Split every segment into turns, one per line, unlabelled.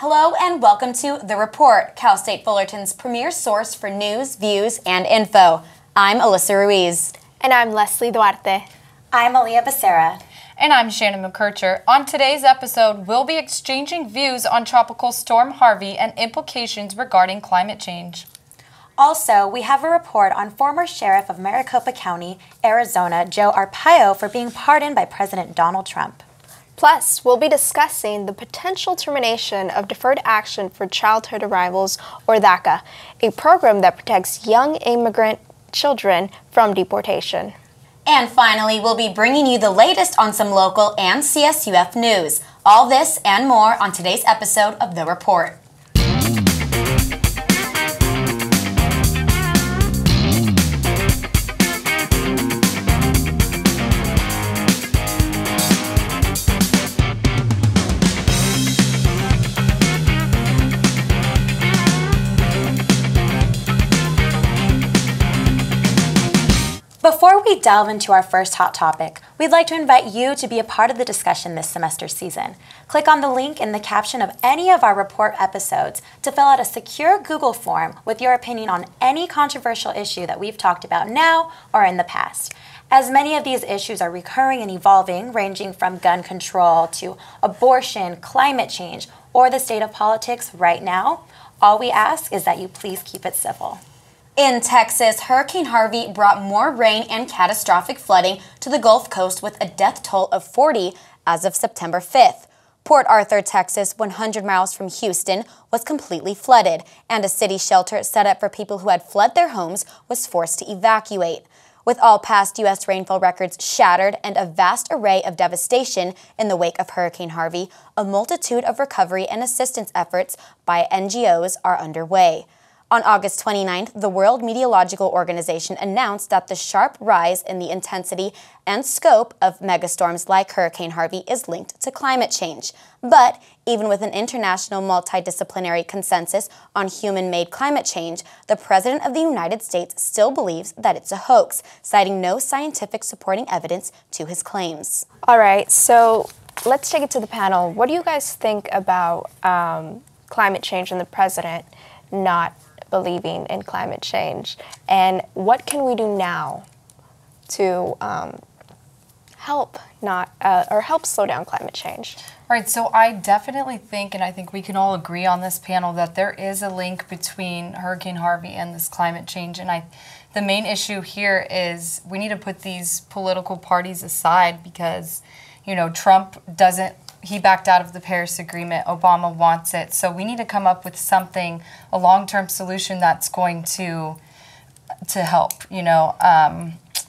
Hello and welcome to The Report, Cal State Fullerton's premier source for news, views, and info. I'm Alyssa Ruiz.
And I'm Leslie Duarte.
I'm Aaliyah Becerra.
And I'm Shannon McKercher. On today's episode, we'll be exchanging views on Tropical Storm Harvey and implications regarding climate change.
Also, we have a report on former Sheriff of Maricopa County, Arizona, Joe Arpaio, for being pardoned by President Donald Trump.
Plus, we'll be discussing the potential termination of Deferred Action for Childhood Arrivals, or DACA, a program that protects young immigrant children from deportation.
And finally, we'll be bringing you the latest on some local and CSUF news. All this and more on today's episode of The Report.
Before we delve into our first hot topic, we'd like to invite you to be a part of the discussion this semester season. Click on the link in the caption of any of our report episodes to fill out a secure Google form with your opinion on any controversial issue that we've talked about now or in the past. As many of these issues are recurring and evolving, ranging from gun control to abortion, climate change, or the state of politics right now, all we ask is that you please keep it civil.
In Texas, Hurricane Harvey brought more rain and catastrophic flooding to the Gulf Coast with a death toll of 40 as of September 5th. Port Arthur, Texas, 100 miles from Houston, was completely flooded, and a city shelter set up for people who had fled their homes was forced to evacuate. With all past U.S. rainfall records shattered and a vast array of devastation in the wake of Hurricane Harvey, a multitude of recovery and assistance efforts by NGOs are underway. On August 29th, the World Meteorological Organization announced that the sharp rise in the intensity and scope of megastorms like Hurricane Harvey is linked to climate change. But even with an international multidisciplinary consensus on human-made climate change, the President of the United States still believes that it's a hoax, citing no scientific supporting evidence to his claims.
All right, so let's take it to the panel. What do you guys think about climate change and the President not believing in climate change, and what can we do now to help slow down climate change?
Right, so I definitely think, and I think we can all agree on this panel, that there is a link between Hurricane Harvey and this climate change. And the main issue here is we need to put these political parties aside because, you know, Trump he backed out of the Paris Agreement. Obama wants it. So we need to come up with something, a long-term solution that's going to help, you know.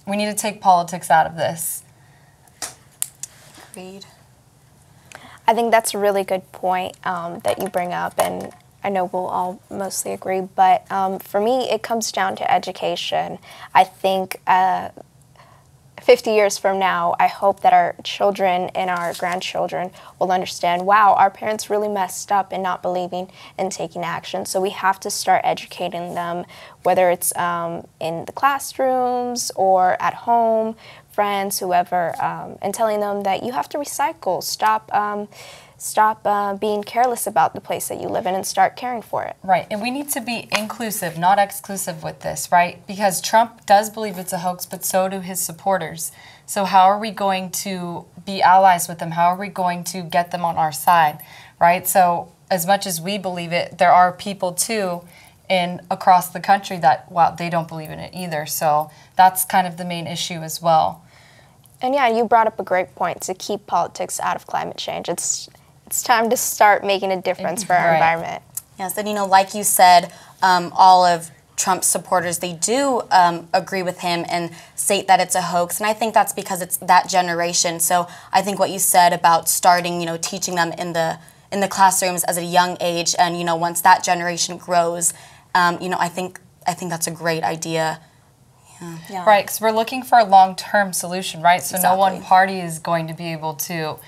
We need to take politics out of this.
Agreed.
I think that's a really good point that you bring up, and I know we'll all mostly agree, but for me, it comes down to education. I think 50 years from now, I hope that our children and our grandchildren will understand, wow, our parents really messed up in not believing and taking action. So we have to start educating them, whether it's in the classrooms or at home, friends, whoever, and telling them that you have to recycle, stop being careless about the place that you live in and start caring for it.
Right, and we need to be inclusive, not exclusive with this, right? Because Trump does believe it's a hoax, but so do his supporters. So how are we going to be allies with them? How are we going to get them on our side, right? So as much as we believe it, there are people too across the country that, well, they don't believe in it either. So that's kind of the main issue as well.
And yeah, you brought up a great point to keep politics out of climate change. It's time to start making a difference for our environment.
Yes, and you know, like you said, all of Trump's supporters, they do agree with him and state that it's a hoax, and I think that's because it's that generation. So I think what you said about starting, you know, teaching them in the classrooms as a young age, and you know, once that generation grows, you know, I think that's a great idea.
Yeah. Right, because we're looking for a long-term solution, right? So
exactly.
No one party is going to be able to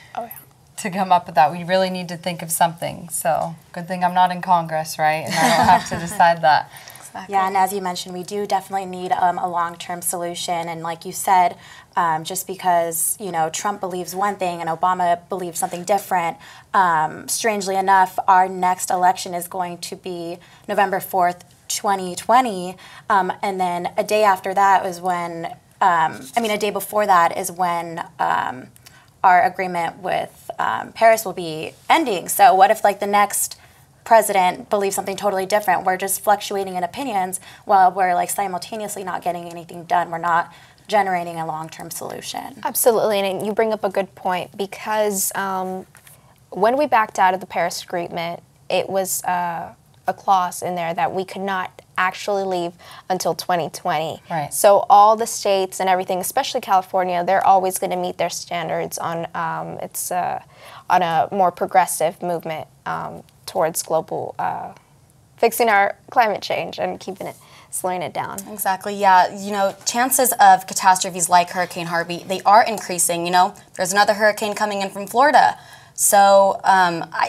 come up with that. We really need to think of something. So good thing I'm not in Congress, right? And I don't have to decide that.
Exactly. Yeah, and as you mentioned, we do definitely need a long-term solution. And like you said, just because, you know, Trump believes one thing and Obama believes something different, strangely enough, our next election is going to be November 4th, 2020. And then a day after that is when, a day before that is when our agreement with Paris will be ending. So what if, like, the next president believes something totally different? We're just fluctuating in opinions while we're, like, simultaneously not getting anything done. We're not generating a long-term solution.
Absolutely, and you bring up a good point, because when we backed out of the Paris Agreement, it was a clause in there that we could not actually leave until 2020.
Right.
So all the states and everything, especially California, they're always going to meet their standards on on a more progressive movement towards global fixing our climate change and slowing it down.
Exactly, yeah. You know, chances of catastrophes like Hurricane Harvey, they are increasing. You know, there's another hurricane coming in from Florida. So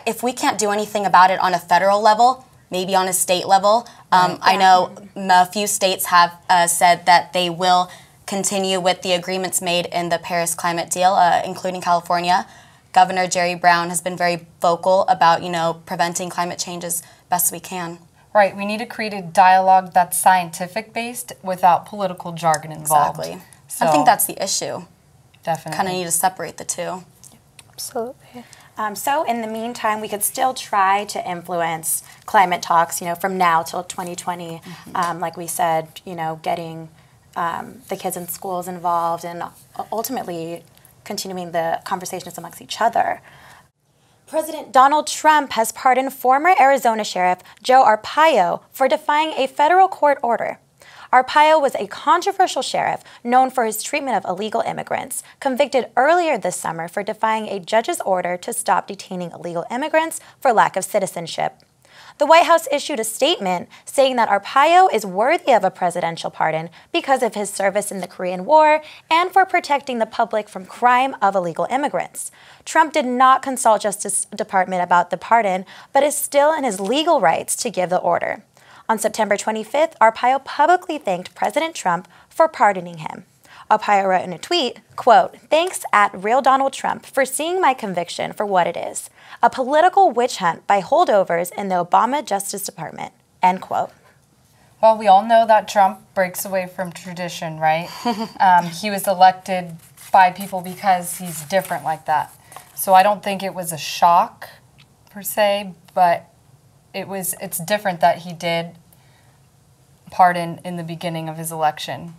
if we can't do anything about it on a federal level, maybe on a state level. I know a few states have said that they will continue with the agreements made in the Paris climate deal, including California. Governor Jerry Brown has been very vocal about, you know, preventing climate change as best we can.
Right, we need to create a dialogue that's scientific-based without political jargon involved.
Exactly.
So,
I think that's the issue.
Definitely.
Kind of need to separate the two.
Absolutely.
So in the meantime, we could still try to influence climate talks, you know, from now till 2020. Like we said, you know, getting the kids in schools involved and ultimately continuing the conversations amongst each other. President Donald Trump has pardoned former Arizona Sheriff Joe Arpaio for defying a federal court order. Arpaio was a controversial sheriff known for his treatment of illegal immigrants, convicted earlier this summer for defying a judge's order to stop detaining illegal immigrants for lack of citizenship. The White House issued a statement saying that Arpaio is worthy of a presidential pardon because of his service in the Korean War and for protecting the public from crime of illegal immigrants. Trump did not consult Justice Department about the pardon, but is still in his legal rights to give the order. On September 25th, Arpaio publicly thanked President Trump for pardoning him. Arpaio wrote in a tweet, quote, "Thanks at Real Donald Trump for seeing my conviction for what it is, a political witch hunt by holdovers in the Obama Justice Department," end quote.
Well, we all know that Trump breaks away from tradition, right? He was elected by people because he's different like that. So I don't think it was a shock, per se, but it's different that he did pardon in the beginning of his election.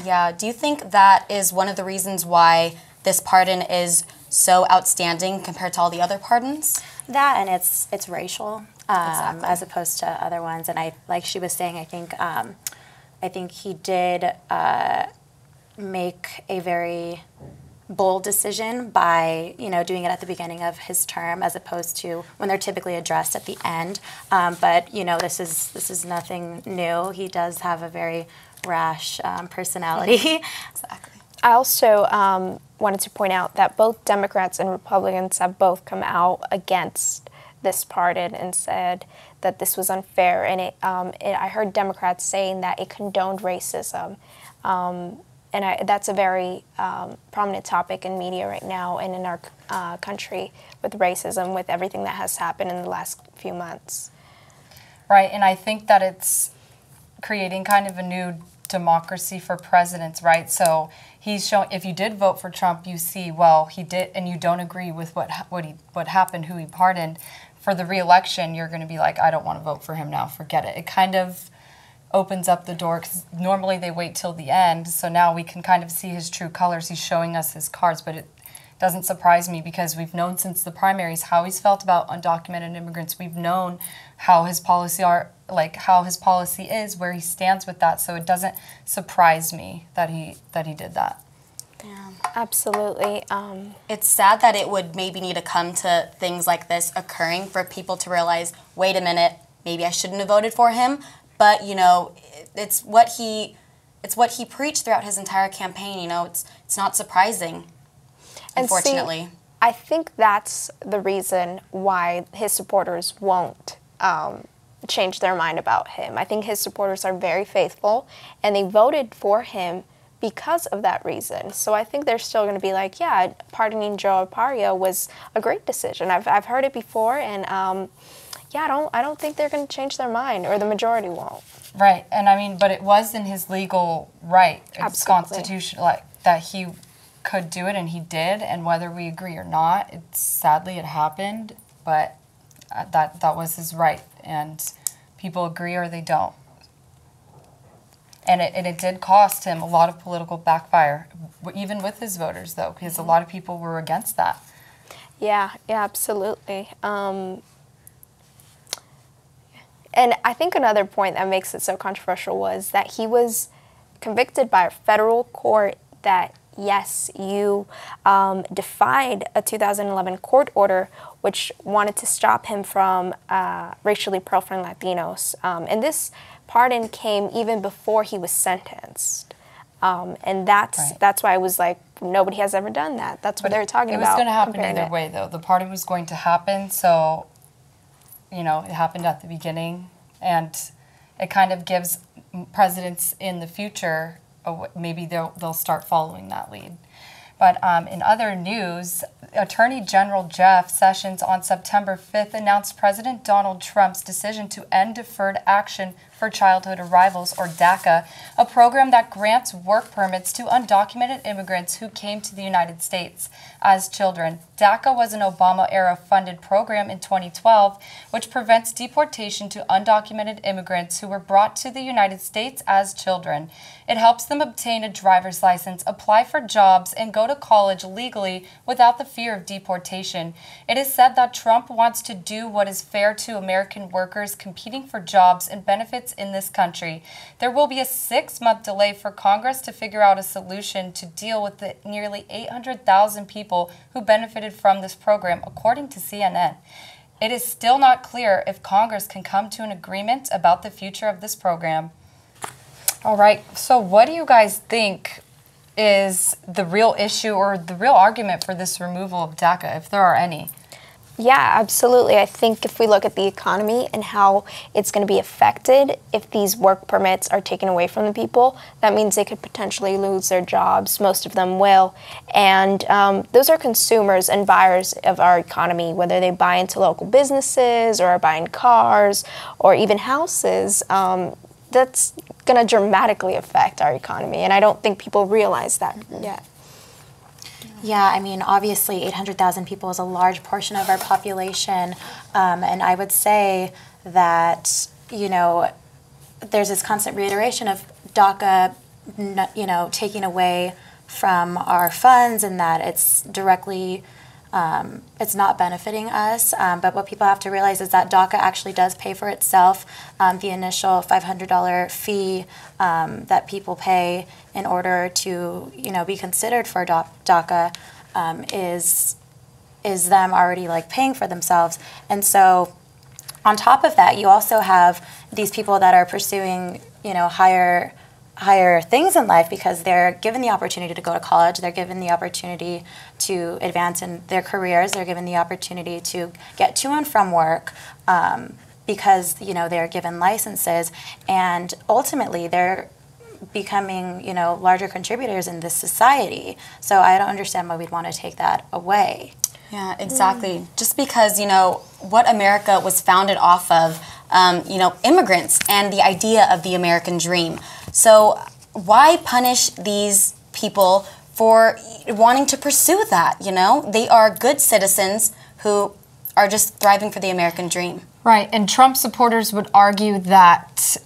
Yeah. Do you think that is one of the reasons why this pardon is so outstanding compared to all the other pardons?
That, and it's racial,
Exactly.
as opposed to other ones. And like she was saying, I think he did make a very bold decision by, you know, doing it at the beginning of his term as opposed to when they're typically addressed at the end. But you know, this is nothing new. He does have a very rash personality.
Exactly.
I also wanted to point out that both Democrats and Republicans have both come out against this pardon and said that this was unfair. And I heard Democrats saying that it condoned racism. And that's a very prominent topic in media right now and in our country with racism, with everything that has happened in the last few months.
Right, and I think that it's creating kind of a new democracy for presidents, right? So he's showing, if you did vote for Trump, you see, well, he did, and you don't agree with what happened, who he pardoned, for the re-election, you're going to be like, I don't want to vote for him now, forget it. It kind of opens up the door, because normally they wait till the end, so now we can kind of see his true colors. He's showing us his cards, but it doesn't surprise me because we've known since the primaries how he's felt about undocumented immigrants. We've known how his policy is, where he stands with that, so it doesn't surprise me that he did that.
Yeah.
Absolutely.
It's sad that it would maybe need to come to things like this occurring for people to realize, wait a minute, maybe I shouldn't have voted for him. But, you know, it's what he preached throughout his entire campaign. You know, it's not surprising, unfortunately.
See, I think that's the reason why his supporters won't change their mind about him. I think his supporters are very faithful, and they voted for him because of that reason. So I think they're still going to be like, yeah, pardoning Joe Arpaio was a great decision. I've heard it before, and yeah, I don't think they're going to change their mind, or the majority won't.
Right, and I mean, but it was in his legal right. It's
Absolutely.
constitutional, like, that he could do it, and he did. And whether we agree or not, sadly it happened. But that was his right, and people agree or they don't. And it did cost him a lot of political backfire, even with his voters, though, because a lot of people were against that.
Yeah, absolutely. And I think another point that makes it so controversial was that he was convicted by a federal court that, yes, you defied a 2011 court order which wanted to stop him from racially profiling Latinos. And this pardon came even before he was sentenced. And that's why I was like, nobody has ever done that. That's what they were talking about.
It was going to happen either way, though. The pardon was going to happen, so, you know, it happened at the beginning. And it kind of gives presidents in the future, maybe they'll start following that lead. But in other news, Attorney General Jeff Sessions on September 5th announced President Donald Trump's decision to end deferred action for childhood arrivals, or DACA, a program that grants work permits to undocumented immigrants who came to the United States as children. DACA was an Obama-era funded program in 2012, which prevents deportation to undocumented immigrants who were brought to the United States as children. It helps them obtain a driver's license, apply for jobs, and go to college legally without the fear of deportation. It is said that Trump wants to do what is fair to American workers competing for jobs and benefits in this country. There will be a 6-month delay for Congress to figure out a solution to deal with the nearly 800,000 people who benefited from this program, according to CNN. It is still not clear if Congress can come to an agreement about the future of this program. All right, so what do you guys think is the real issue or the real argument for this removal of DACA, if there are any?
Yeah, absolutely. I think if we look at the economy and how it's going to be affected if these work permits are taken away from the people, that means they could potentially lose their jobs. Most of them will. And those are consumers and buyers of our economy, whether they buy into local businesses or are buying cars or even houses. That's going to dramatically affect our economy. And I don't think people realize that yet.
Yeah, I mean, obviously 800,000 people is a large portion of our population, and I would say that, you know, there's this constant reiteration of DACA, you know, taking away from our funds and that it's directly, it's not benefiting us, but what people have to realize is that DACA actually does pay for itself. The initial $500 fee that people pay in order to, you know, be considered for DACA is them already like paying for themselves. And so on top of that, you also have these people that are pursuing, you know, higher things in life because they're given the opportunity to go to college, they're given the opportunity to advance in their careers, they're given the opportunity to get to and from work because, you know, they're given licenses, and ultimately they're becoming, you know, larger contributors in this society. So I don't understand why we'd want to take that away.
Yeah, exactly. Just because, you know, what America was founded off of, you know, immigrants and the idea of the American dream. So why punish these people for wanting to pursue that, you know? They are good citizens who are just thriving for the American dream.
Right, and Trump supporters would argue that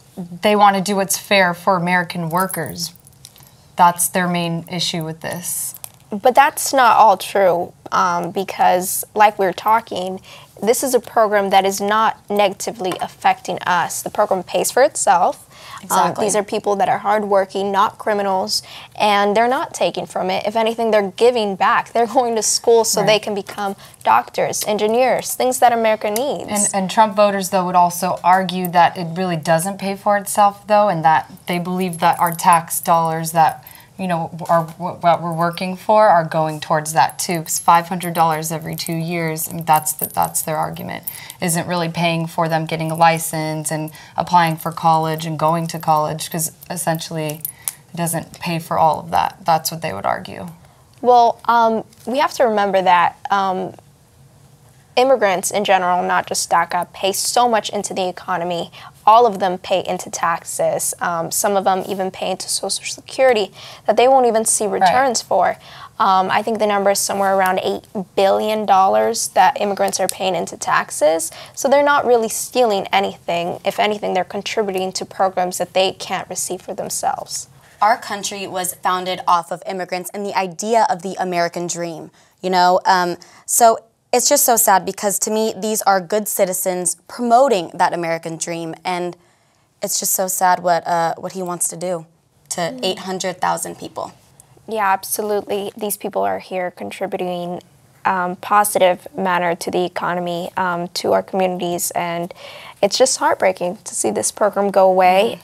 they want to do what's fair for American workers. That's their main issue with this.
But that's not all true because, like we were talking, this is a program that is not negatively affecting us. The program pays for itself.
Exactly.
These are people that are hardworking, not criminals, and they're not taking from it. If anything, they're giving back. They're going to school so they can become doctors, engineers, things that America needs.
And Trump voters, though, would also argue that it really doesn't pay for itself, though, and that they believe that our tax dollars that what we're working for are going towards that too. Because $500 every 2 years, and that's their argument, isn't really paying for them getting a license and applying for college and going to college, because essentially it doesn't pay for all of that. That's what they would argue.
Well, we have to remember that immigrants in general, not just DACA, pay so much into the economy. All of them pay into taxes. Some of them even pay into Social Security that they won't even see returns for. I think the number is somewhere around $8 billion that immigrants are paying into taxes. So they're not really stealing anything. If anything, they're contributing to programs that they can't receive for themselves.
Our country was founded off of immigrants and the idea of the American dream, So it's just so sad, because to me, these are good citizens promoting that American dream, and it's just so sad what he wants to do to 800,000 people.
Yeah, absolutely. These people are here contributing positive manner to the economy, to our communities, and it's just heartbreaking to see this program go away.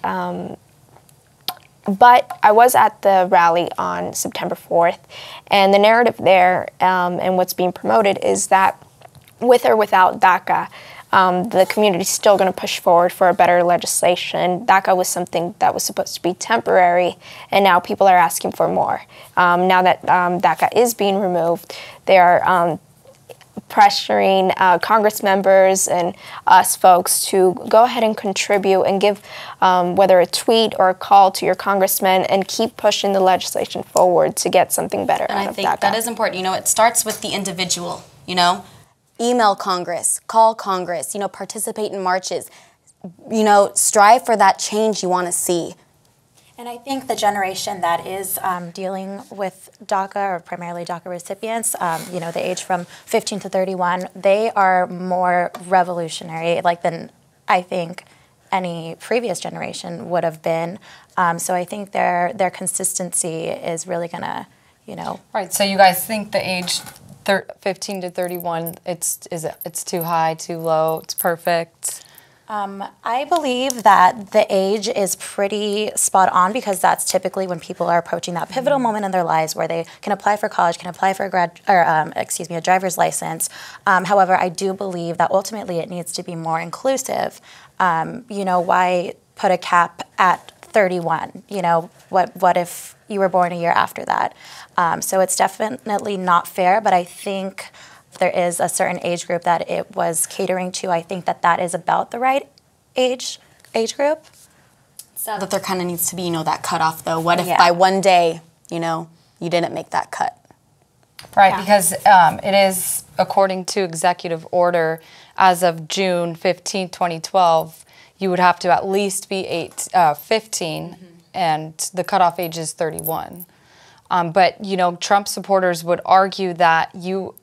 But I was at the rally on September 4th, and the narrative there and what's being promoted is that with or without DACA, the community is still going to push forward for a better legislation. DACA was something that was supposed to be temporary, and now people are asking for more. Now that DACA is being removed, they are pressuring Congress members and us folks to go ahead and contribute and give whether a tweet or a call to your congressman and keep pushing the legislation forward to get something better out of DACA.
And I think that is important. It starts with the individual, Email Congress, call Congress, participate in marches, strive for that change you want to see.
And I think the generation that is dealing with DACA, or primarily DACA recipients, the age from 15 to 31, they are more revolutionary than I think any previous generation would have been. So I think their consistency is really going to,
Right, so you guys think the age 15 to 31, it's too high, too low, it's perfect?
I believe that the age is pretty spot on, because that's typically when people are approaching that pivotal moment in their lives where they can apply for college, can apply for a driver's license. However, I do believe that ultimately it needs to be more inclusive. Why put a cap at 31? What if you were born a year after that? So it's definitely not fair, but I think there is a certain age group that it was catering to. I think that is about the right age group.
So that there kind of needs to be, that cutoff, though. What if by one day, you didn't make that cut?
Right, because it is, according to executive order, as of June 15, 2012, you would have to at least be 15, and the cutoff age is 31. But, Trump supporters would argue that you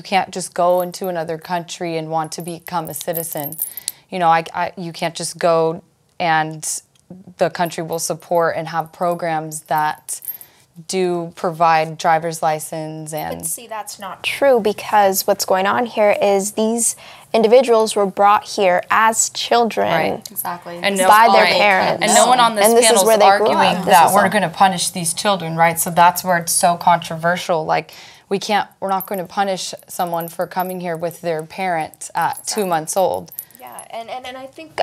can't just go into another country and want to become a citizen. You can't just go, and the country will support and have programs that do provide driver's license.
But see, that's not true, because what's going on here is these individuals were brought here as children,
exactly,
and by their parents.
And no one on this panel is arguing that we're going to punish these children, right? So that's where it's so controversial. We're not going to punish someone for coming here with their parent at 2 months old.
Yeah, and I think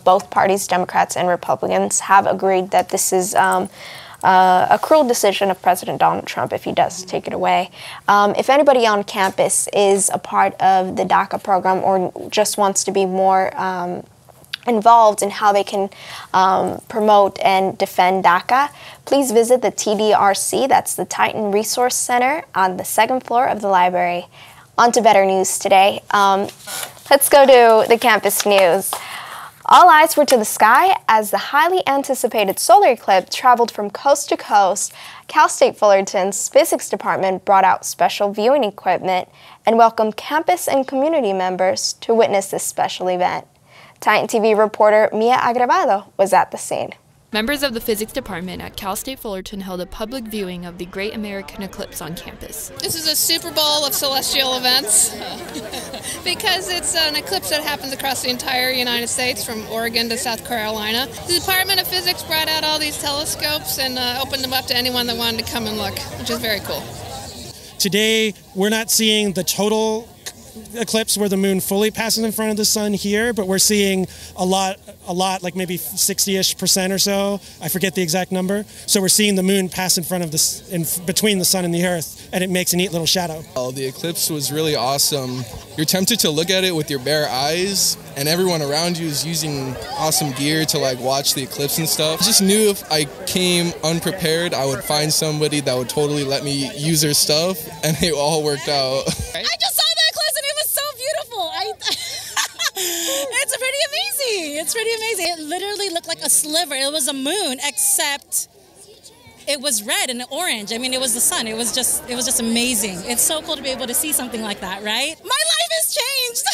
both parties, Democrats and Republicans, have agreed that this is a cruel decision of President Donald Trump if he does take it away. If anybody on campus is a part of the DACA program or just wants to be more involved in how they can promote and defend DACA, please visit the TDRC, that's the Titan Resource Center, on the second floor of the library. On to better news today. Let's go to the campus news. All eyes were to the sky as the highly anticipated solar eclipse traveled from coast to coast. Cal State Fullerton's physics department brought out special viewing equipment and welcomed campus and community members to witness this special event. Titan TV reporter Mia Agravado was at the scene.
Members of the physics department at Cal State Fullerton held a public viewing of the Great American Eclipse on campus.
This is a Super Bowl of celestial events because it's an eclipse that happens across the entire United States from Oregon to South Carolina. The Department of Physics brought out all these telescopes and opened them up to anyone that wanted to come and look, which is very cool.
Today, we're not seeing the total eclipse where the moon fully passes in front of the sun here, but we're seeing a lot, like maybe 60-ish% or so. I forget the exact number. So we're seeing the moon pass in front of between the sun and the earth, and it makes a neat little shadow.
Oh, the eclipse was really awesome. You're tempted to look at it with your bare eyes, and everyone around you is using awesome gear to like watch the eclipse and stuff. I just knew if I came unprepared, I would find somebody that would totally let me use their stuff, and it all worked out.
I just saw the eclipse and it was so beautiful. It's pretty amazing. It's pretty amazing. It literally looked like a sliver. It was a moon, except it was red and orange. I mean, it was the sun. It was just amazing. It's so cool to be able to see something like that, right? My life has changed.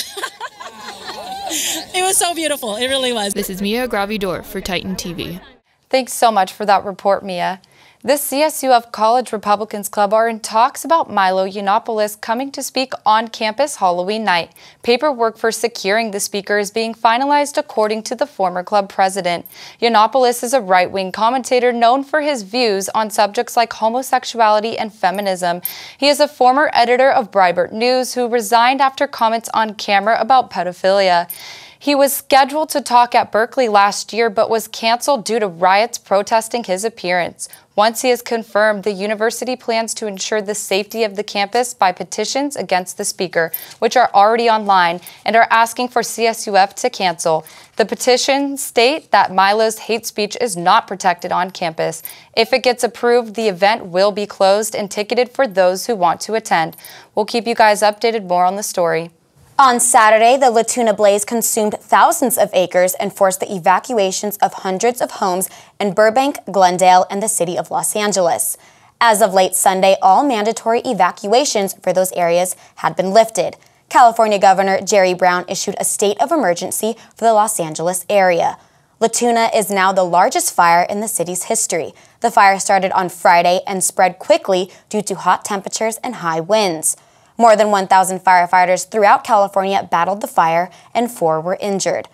It was so beautiful. It really was.
This is Mia Gravidor for Titan TV.
Thanks so much for that report, Mia. The CSUF College Republicans Club are in talks about Milo Yiannopoulos coming to speak on campus Halloween night. Paperwork for securing the speaker is being finalized according to the former club president. Yiannopoulos is a right-wing commentator known for his views on subjects like homosexuality and feminism. He is a former editor of Breitbart News who resigned after comments on camera about pedophilia. He was scheduled to talk at Berkeley last year but was canceled due to riots protesting his appearance. Once he is confirmed, the university plans to ensure the safety of the campus by petitions against the speaker, which are already online and are asking for CSUF to cancel. The petitions state that Milo's hate speech is not protected on campus. If it gets approved, the event will be closed and ticketed for those who want to attend. We'll keep you guys updated more on the story.
On Saturday, the Latina blaze consumed thousands of acres and forced the evacuations of hundreds of homes in Burbank, Glendale, and the city of Los Angeles. As of late Sunday, all mandatory evacuations for those areas had been lifted. California Governor Jerry Brown issued a state of emergency for the Los Angeles area. Latina is now the largest fire in the city's history. The fire started on Friday and spread quickly due to hot temperatures and high winds. More than 1,000 firefighters throughout California battled the fire and 4 were injured.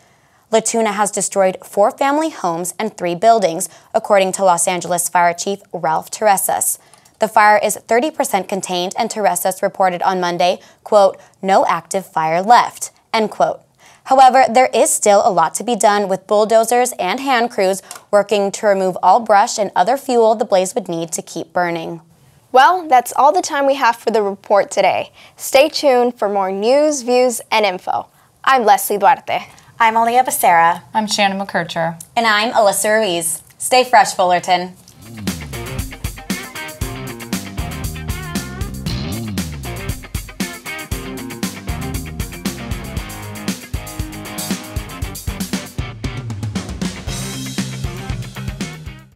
Latina has destroyed 4 family homes and 3 buildings, according to Los Angeles Fire Chief Ralph Terresas. The fire is 30% contained, and Terresas reported on Monday, quote, "no active fire left," end quote. However, there is still a lot to be done with bulldozers and hand crews working to remove all brush and other fuel the blaze would need to keep burning.
Well, that's all the time we have for the report today. Stay tuned for more news, views, and info. I'm Leslie Duarte.
I'm Aaliyah Becerra.
I'm Shannon McKercher.
And I'm Alyssa Ruiz. Stay fresh, Fullerton.